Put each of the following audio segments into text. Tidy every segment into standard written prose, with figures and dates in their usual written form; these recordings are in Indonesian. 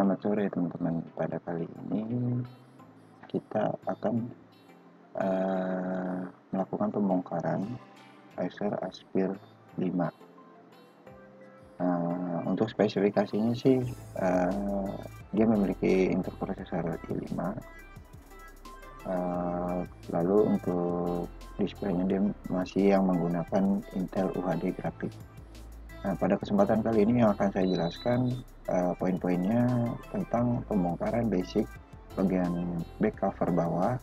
Selamat sore teman-teman. Pada kali ini kita akan melakukan pembongkaran Acer Aspir 5. Untuk spesifikasinya sih dia memiliki interprosesor i5. Lalu untuk displaynya dia masih yang menggunakan Intel UHD grafik. Nah, pada kesempatan kali ini yang akan saya jelaskan poin-poinnya tentang pembongkaran basic bagian back cover bawah,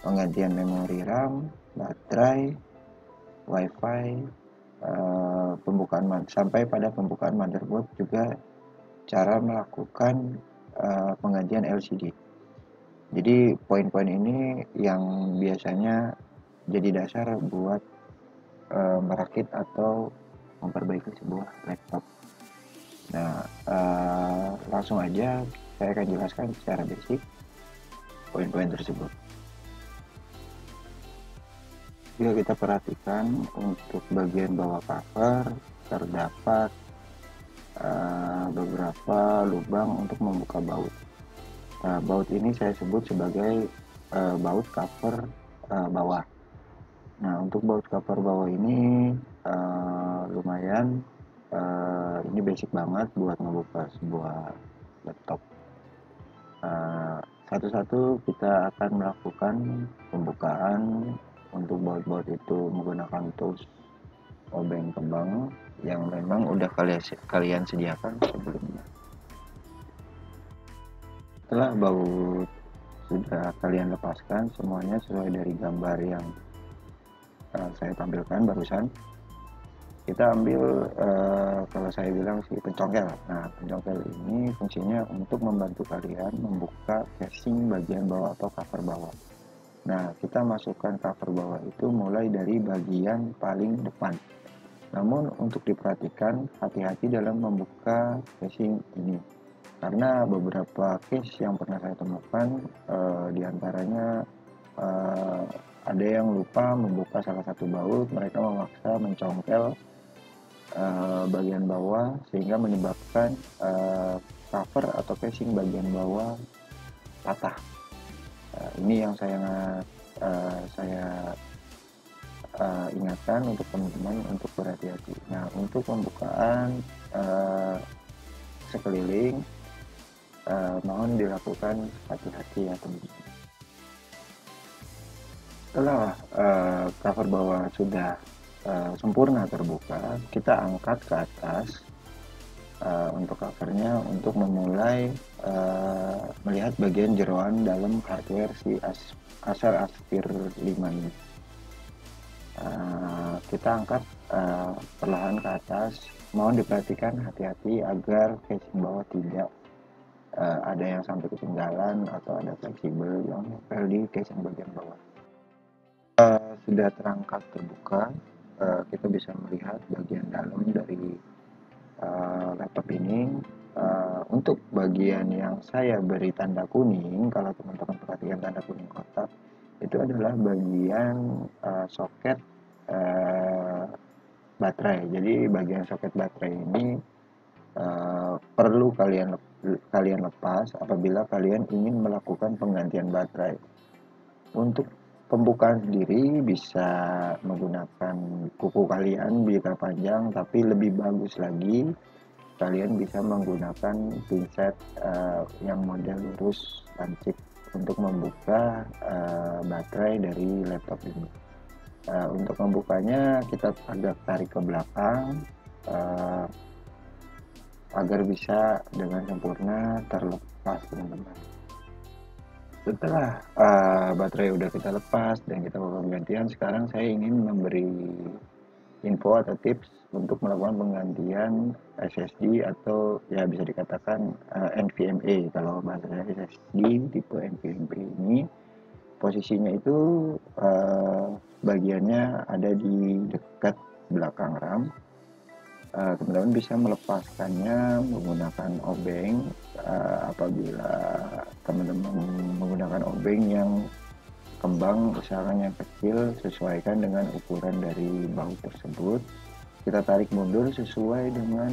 penggantian memori RAM, baterai, wifi, sampai pada pembukaan motherboard, juga cara melakukan penggantian LCD. Jadi poin-poin ini yang biasanya jadi dasar buat merakit atau memperbaiki sebuah laptop. Nah, langsung aja saya akan jelaskan secara basic poin-poin tersebut. Jika kita perhatikan untuk bagian bawah cover terdapat beberapa lubang untuk membuka baut. Baut ini saya sebut sebagai baut cover bawah. Nah, untuk baut cover bawah ini lumayan, ini basic banget buat membuka sebuah laptop. Satu-satu kita akan melakukan pembukaan untuk baut-baut itu menggunakan tools obeng kembang yang memang udah kalian sediakan sebelumnya. Setelah baut sudah kalian lepaskan semuanya sesuai dari gambar yang saya tampilkan barusan, kita ambil kalau saya bilang sih pencongkel. Nah, pencongkel ini fungsinya untuk membantu kalian membuka casing bagian bawah atau cover bawah. Nah, kita masukkan cover bawah itu mulai dari bagian paling depan. Namun untuk diperhatikan, hati-hati dalam membuka casing ini, karena beberapa case yang pernah saya temukan diantaranya ada yang lupa membuka salah satu baut, mereka memaksa mencongkel bagian bawah sehingga menyebabkan cover atau casing bagian bawah patah. Ini yang saya ingatkan untuk teman-teman untuk berhati-hati. Nah, untuk pembukaan sekeliling mohon dilakukan hati-hati ya teman-teman. Setelah cover bawah sudah sempurna terbuka, kita angkat ke atas untuk covernya untuk memulai melihat bagian jeroan dalam hardware si Acer Aspir 5 ini. Kita angkat perlahan ke atas. Mohon diperhatikan hati-hati agar casing bawah tidak ada yang sampai ketinggalan atau ada fleksibel yang nempel di casing bagian bawah. Sudah terangkat terbuka, kita bisa melihat bagian dalam dari laptop ini. Untuk bagian yang saya beri tanda kuning, kalau teman-teman perhatikan tanda kuning kotak, itu adalah bagian soket baterai. Jadi bagian soket baterai ini perlu kalian lepas apabila kalian ingin melakukan penggantian baterai. Untuk pembukaan sendiri bisa menggunakan kuku kalian jika panjang, tapi lebih bagus lagi kalian bisa menggunakan pinset yang model lurus lancip untuk membuka baterai dari laptop ini. Untuk membukanya kita agak tarik ke belakang agar bisa dengan sempurna terlepas, teman-teman. Setelah baterai udah kita lepas dan kita melakukan penggantian, sekarang saya ingin memberi info atau tips untuk melakukan penggantian SSD atau ya bisa dikatakan NVMe. Kalau bahasanya SSD tipe NVMe ini posisinya itu bagiannya ada di dekat belakang RAM. Teman-teman bisa melepaskannya menggunakan obeng. Apabila teman-teman menggunakan obeng yang kembang, usahakan yang kecil, sesuaikan dengan ukuran dari baut tersebut. kita tarik mundur sesuai dengan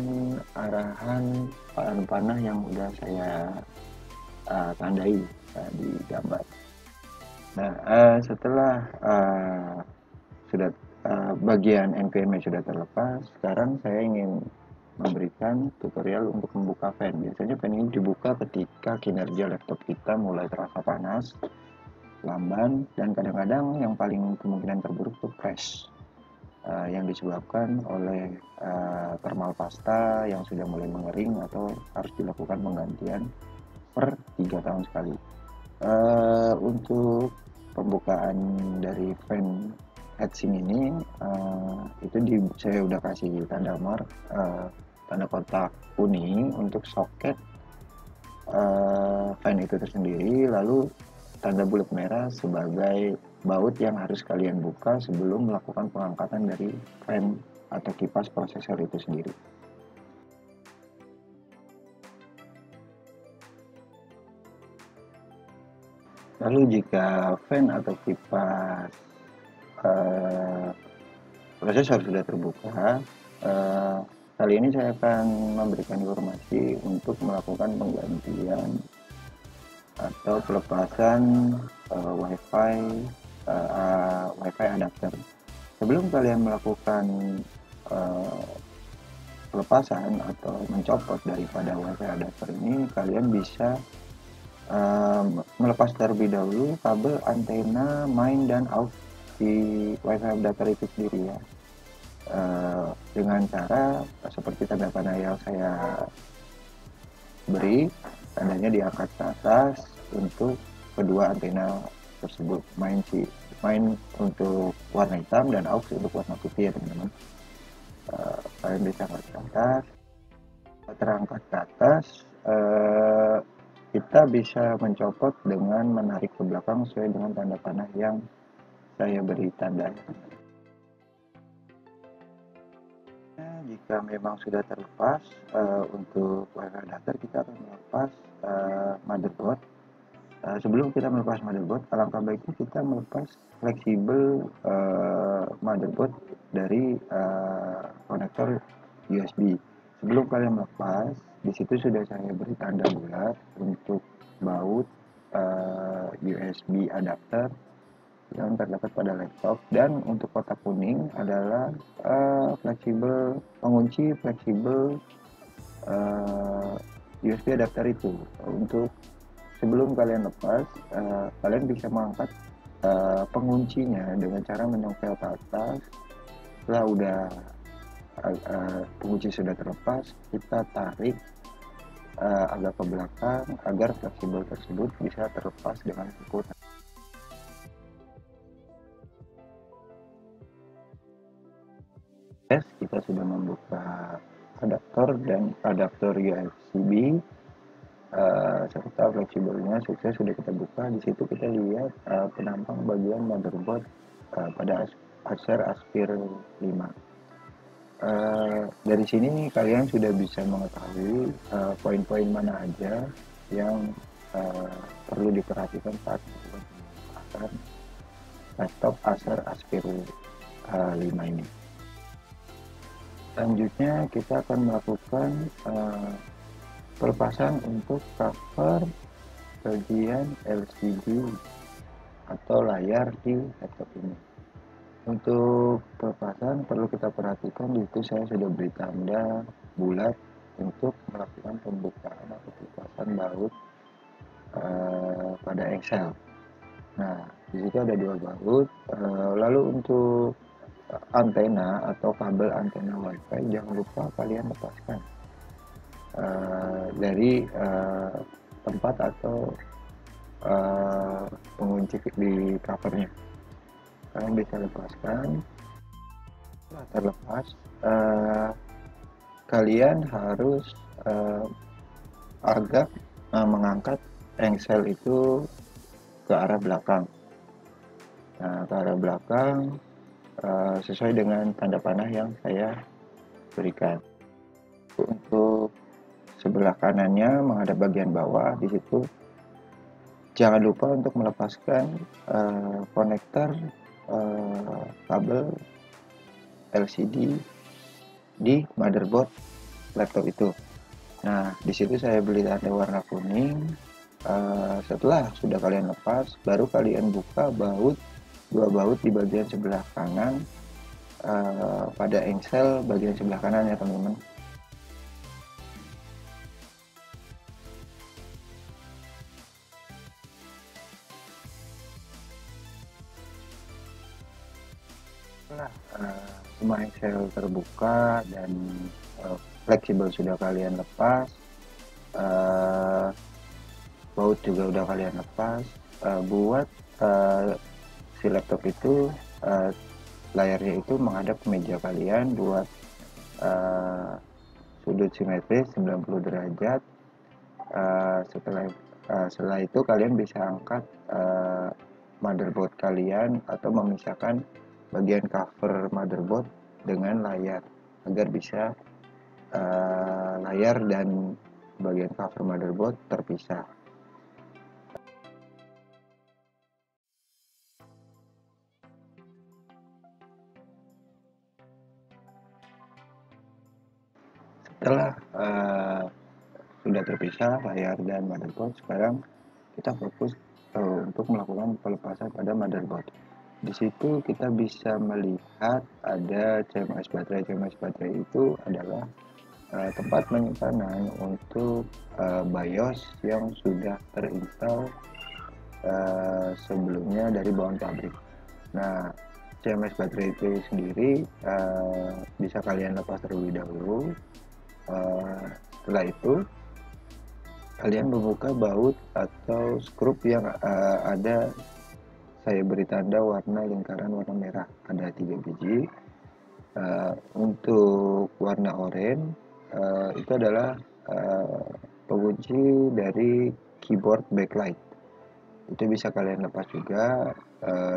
arahan panah yang udah saya tandai di gambar. Nah, setelah sudah bagian NPM sudah terlepas, sekarang saya ingin memberikan tutorial untuk membuka fan. Biasanya fan ini dibuka ketika kinerja laptop kita mulai terasa panas, lamban, dan kadang-kadang yang paling kemungkinan terburuk itu crash yang disebabkan oleh thermal pasta yang sudah mulai mengering atau harus dilakukan penggantian per 3 tahun sekali. Untuk pembukaan dari fan heatsink ini saya udah kasih tanda mark, tanda kotak kuning untuk soket fan itu tersendiri, lalu tanda bulat merah sebagai baut yang harus kalian buka sebelum melakukan pengangkatan dari fan atau kipas prosesor itu sendiri. Lalu jika fan atau kipas prosesor sudah terbuka, kali ini saya akan memberikan informasi untuk melakukan penggantian atau pelepasan WiFi adapter. Sebelum kalian melakukan pelepasan atau mencopot daripada WiFi adapter ini, kalian bisa melepas terlebih dahulu kabel antena main dan out di WiFi adapter itu sendiri ya, dengan cara seperti tanda panah yang saya beri, tandanya diangkat ke atas untuk kedua antena tersebut, main untuk warna hitam dan aux untuk warna putih ya teman-teman. Kalian bisa angkat ke atas. Terangkat ke atas, kita bisa mencopot dengan menarik ke belakang sesuai dengan tanda panah yang saya beri tanda. Jika memang sudah terlepas untuk WiFi adapter, kita akan melepas motherboard. Sebelum kita melepas motherboard, alangkah baiknya kita melepas fleksibel motherboard dari konektor USB. Sebelum kalian melepas, di situ sudah saya beri tanda bulat untuk baut USB adapter yang terdapat pada laptop, dan untuk kotak kuning adalah pengunci fleksibel USB adapter itu. Untuk sebelum kalian lepas, kalian bisa mengangkat penguncinya dengan cara menyongkel ke atas. Setelah udah pengunci sudah terlepas, kita tarik agak ke belakang agar fleksibel tersebut bisa terlepas dengan kuat. Kita sudah membuka adaptor USB serta fleksibelnya sukses sudah kita buka. Di situ kita lihat penampang bagian motherboard pada Acer Aspire 5. Dari sini kalian sudah bisa mengetahui poin-poin mana aja yang perlu diperhatikan saat menggunakan laptop Acer Aspire 5 ini. Selanjutnya kita akan melakukan pelepasan untuk cover bagian LCD atau layar di laptop ini. Untuk pelepasan perlu kita perhatikan, di situ saya sudah beri tanda bulat untuk melakukan pembukaan atau pelepasan baut pada engsel. Nah, di situ ada 2 baut. Lalu untuk antena atau kabel antena WiFi, jangan lupa kalian lepaskan dari tempat atau pengunci di covernya. Kalian bisa lepaskan. Setelah terlepas, kalian harus agak mengangkat engsel itu ke arah belakang. Nah, ke arah belakang sesuai dengan tanda panah yang saya berikan. Untuk sebelah kanannya menghadap bagian bawah, di situ jangan lupa untuk melepaskan konektor kabel LCD di motherboard laptop itu. Nah, di situ saya beli tanda warna kuning. Setelah sudah kalian lepas, baru kalian buka dua baut di bagian sebelah kanan, pada engsel bagian sebelah kanan ya teman-teman. Setelah semua engsel terbuka dan fleksibel sudah kalian lepas, uh, baut juga udah kalian lepas, buat si laptop itu layarnya itu menghadap ke meja kalian, buat sudut simetris 90 derajat. Setelah itu kalian bisa angkat motherboard kalian atau memisahkan bagian cover motherboard dengan layar agar bisa layar dan bagian cover motherboard terpisah. Setelah sudah terpisah layar dan motherboard, sekarang kita fokus untuk melakukan pelepasan pada motherboard. Di situ kita bisa melihat ada CMOS baterai. CMOS baterai itu adalah tempat penyimpanan untuk BIOS yang sudah terinstall sebelumnya dari bawaan pabrik. Nah, CMS baterai itu sendiri bisa kalian lepas terlebih dahulu. Setelah itu kalian membuka baut atau skrup yang ada, saya beri tanda warna lingkaran warna merah, ada 3 biji. Untuk warna oranye itu adalah pengunci dari keyboard backlight, itu bisa kalian lepas juga.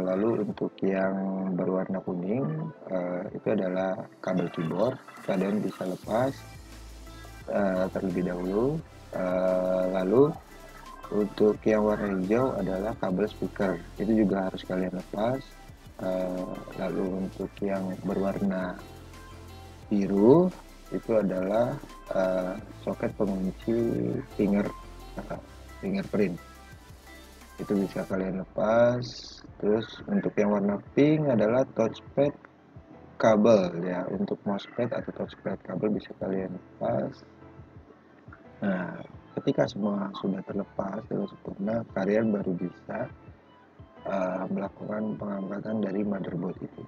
Lalu untuk yang berwarna kuning itu adalah kabel keyboard, kalian bisa lepas terlebih dahulu. Lalu untuk yang warna hijau adalah kabel speaker, itu juga harus kalian lepas. Lalu untuk yang berwarna biru itu adalah soket pengunci fingerprint, itu bisa kalian lepas. Terus untuk yang warna pink adalah touchpad kabel ya, untuk mousepad atau touchpad kabel bisa kalian lepas. Nah, ketika semua sudah terlepas dengan sempurna, kalian baru bisa melakukan pengangkatan dari motherboard itu.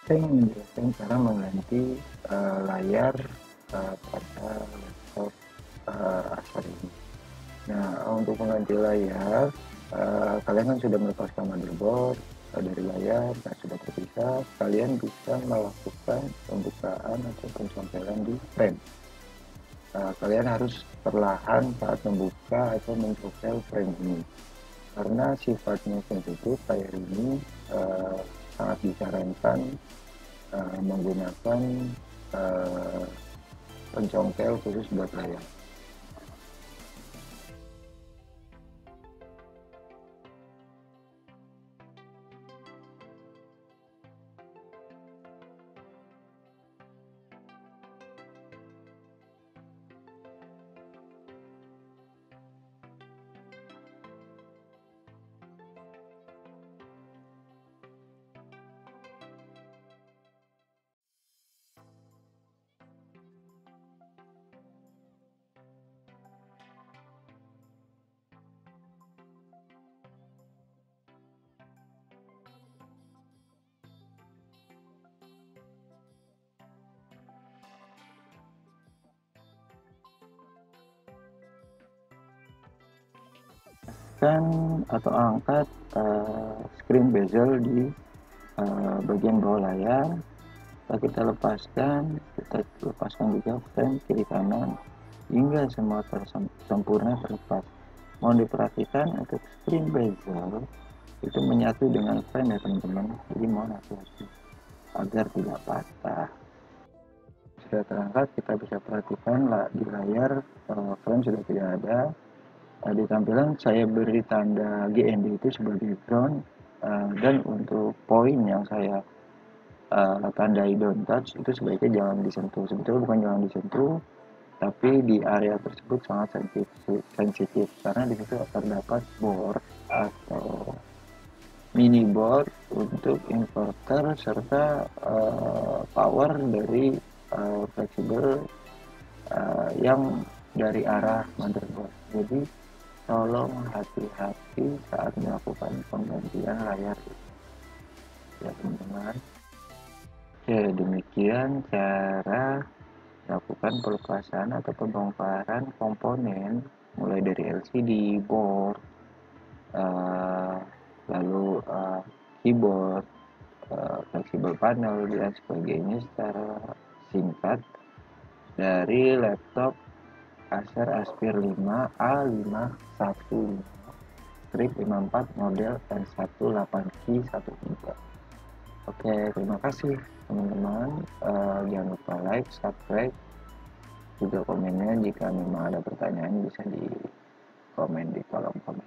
Saya ingin menjelaskan cara mengganti layar pada laptop Acer ini. Nah, untuk mengganti layar, kalian kan sudah melepaskan motherboard dari layar, nah sudah terpisah, kalian bisa melakukan pembukaan atau pencompelan di frame. Kalian harus perlahan saat membuka atau mencopel frame ini, karena sifatnya sensitif. Layar ini sangat disarankan menggunakan pencongkel khusus buat layar. pastikan atau angkat screen bezel di bagian bawah layar. Setelah kita lepaskan juga frame kiri kanan hingga semua sempurna terlepas. Mohon diperhatikan untuk screen bezel itu menyatu dengan frame ya teman-teman, jadi mohon hati-hati agar tidak patah. Sudah terangkat, kita bisa perhatikan di layar frame sudah tidak ada. Di tampilan saya beri tanda GND itu sebagai ground, dan untuk poin yang saya tandai don't touch itu sebaiknya jangan disentuh. Sebetulnya bukan jangan disentuh, tapi di area tersebut sangat sensitif karena di situ terdapat board atau mini board untuk inverter serta power dari fleksibel yang dari arah motherboard. Jadi tolong hati-hati saat melakukan penggantian layar ya teman-teman. Oke, demikian cara lakukan pelepasan atau pembongkaran komponen mulai dari LCD, board, lalu keyboard, fleksibel panel dan sebagainya secara singkat dari laptop Acer Aspire 5 A515 strip 54 model N18Q13. Oke, terima kasih teman-teman. Jangan lupa like, subscribe, juga komennya. Jika memang ada pertanyaan bisa di komen di kolom komentar.